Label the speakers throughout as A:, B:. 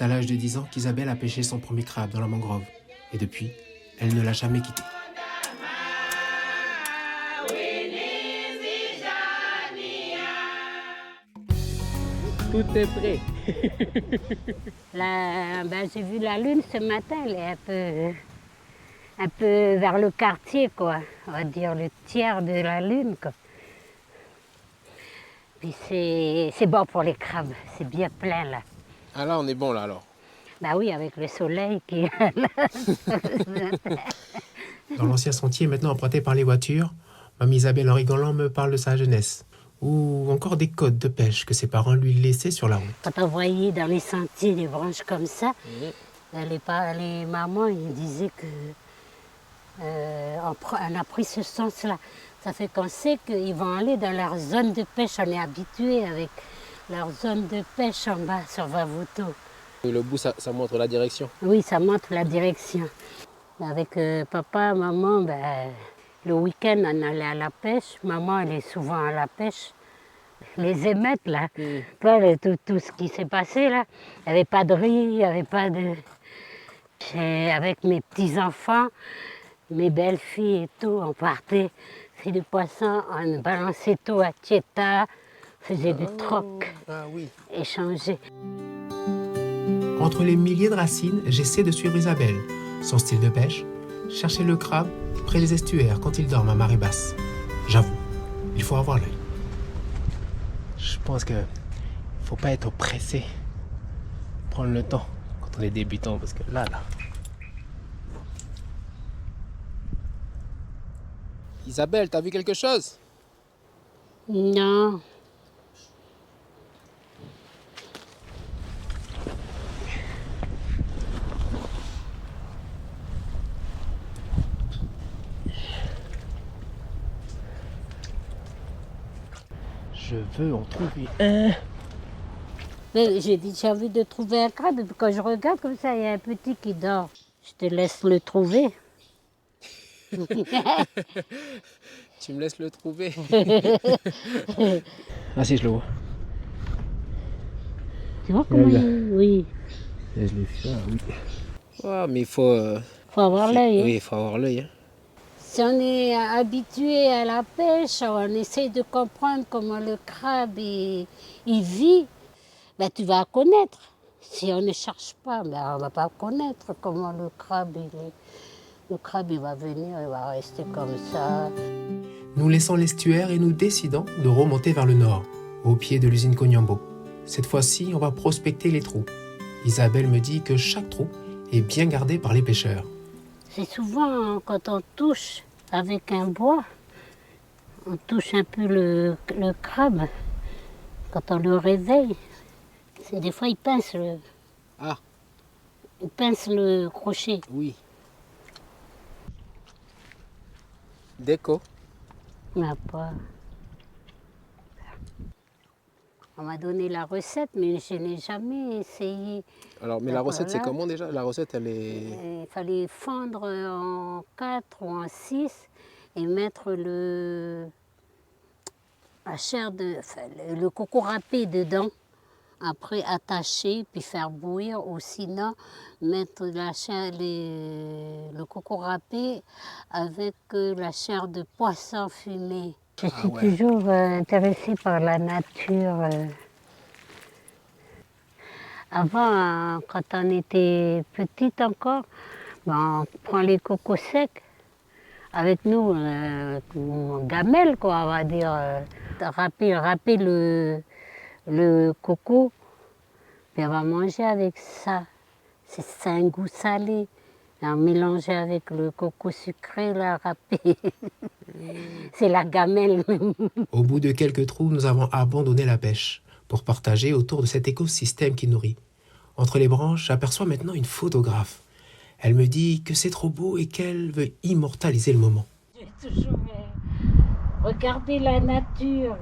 A: à l'âge de 10 ans qu'Isabelle a pêché son premier crabe dans la mangrove. Et depuis, elle ne l'a jamais quitté.
B: Tout est prêt.
C: Là, j'ai vu la lune ce matin, elle est un peu vers le quartier, quoi. On va dire le tiers de la lune, quoi. Puis c'est bon pour les crabes, c'est bien plein là.
A: Ah là, on est bon là alors.
C: Bah oui, avec le soleil qui est là.
A: Dans l'ancien sentier maintenant emprunté par les voitures, Mamie Isabelle en rigolant me parle de sa jeunesse. Ou encore des codes de pêche que ses parents lui laissaient sur la route.
C: Quand on voyait dans les sentiers des branches comme ça, les mamans ils disaient que on a pris ce sens-là. Ça fait qu'on sait qu'ils vont aller dans leur zone de pêche. On est habitué avec leur zone de pêche en bas sur Vavouto.
A: Le bout, ça montre la direction.
C: Oui, ça montre la direction. Avec papa, maman, le week-end, on allait à la pêche. Maman, elle est souvent à la pêche. Les émettes, là, tout ce qui s'est passé, là. Il n'y avait pas de riz, il n'y avait pas de... Avec mes petits-enfants, mes belles-filles et tout, on partait faire du poisson, on balançait tout à Tieta, faisait du troc, échanger.
A: Entre les milliers de racines, j'essaie de suivre Isabelle. Son style de pêche, chercher le crabe près des estuaires quand ils dorment à marée basse. J'avoue, il faut avoir l'œil. Je pense que faut pas être pressé. Prendre le temps quand on est débutant, parce que là. Isabelle, t'as vu quelque chose?
C: Non.
A: Je veux en trouver un.
C: Mais j'ai envie de trouver un crabe, et puis quand je regarde comme ça, il y a un petit qui dort. Je te laisse le trouver.
A: Tu me laisses le trouver. Ah si, je le vois.
C: Tu vois comment Oui.
A: Je l'ai vu, oui. Oh, mais il faut...
C: Faut avoir l'œil.
A: Oui, il faut avoir l'œil. Hein.
C: Si on est habitué à la pêche, on essaie de comprendre comment le crabe il vit, tu vas connaître. Si on ne cherche pas, on ne va pas connaître comment le crabe il est. Le crabe il va venir, il va rester comme ça.
A: Nous laissons l'estuaire et nous décidons de remonter vers le nord, au pied de l'usine Cognambo. Cette fois-ci, on va prospecter les trous. Isabelle me dit que chaque trou est bien gardé par les pêcheurs.
C: C'est souvent quand on touche avec un bois, on touche un peu le crabe. Quand on le réveille, des fois il pince le crochet.
A: Oui. Déco.
C: On n'a pas. On m'a donné la recette, mais je n'ai jamais essayé.
A: Alors, mais la recette, c'est comment déjà? La recette, elle est...
C: Il fallait fendre en 4 ou en 6 et mettre le coco râpé dedans. Après, attacher, puis faire bouillir. Ou sinon, mettre le coco râpé avec la chair de poisson fumée. Je suis toujours intéressée par la nature. Avant, quand on était petite encore, on prend les cocos secs. Avec nous, gamelle, quoi, on va dire. Râper le coco, puis on va manger avec ça. C'est un goût salé. On mélangeait avec le coco sucré, là, râpé. C'est la gamelle.
A: Au bout de quelques trous, nous avons abandonné la pêche pour partager autour de cet écosystème qui nourrit. Entre les branches, j'aperçois maintenant une photographe. Elle me dit que c'est trop beau et qu'elle veut immortaliser le moment.
C: J'ai toujours regardé la nature,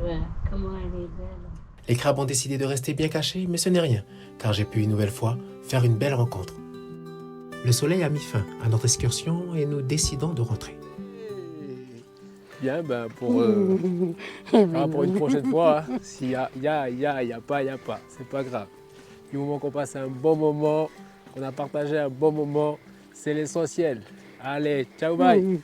C: comment elle est belle.
A: Les crabes ont décidé de rester bien cachés, mais ce n'est rien, car j'ai pu une nouvelle fois faire une belle rencontre. Le soleil a mis fin à notre excursion et nous décidons de rentrer. Bien, pour une prochaine fois, s'il y a pas, c'est pas grave.
B: Du moment qu'on passe un bon moment, qu'on a partagé un bon moment, c'est l'essentiel. Allez, ciao, bye.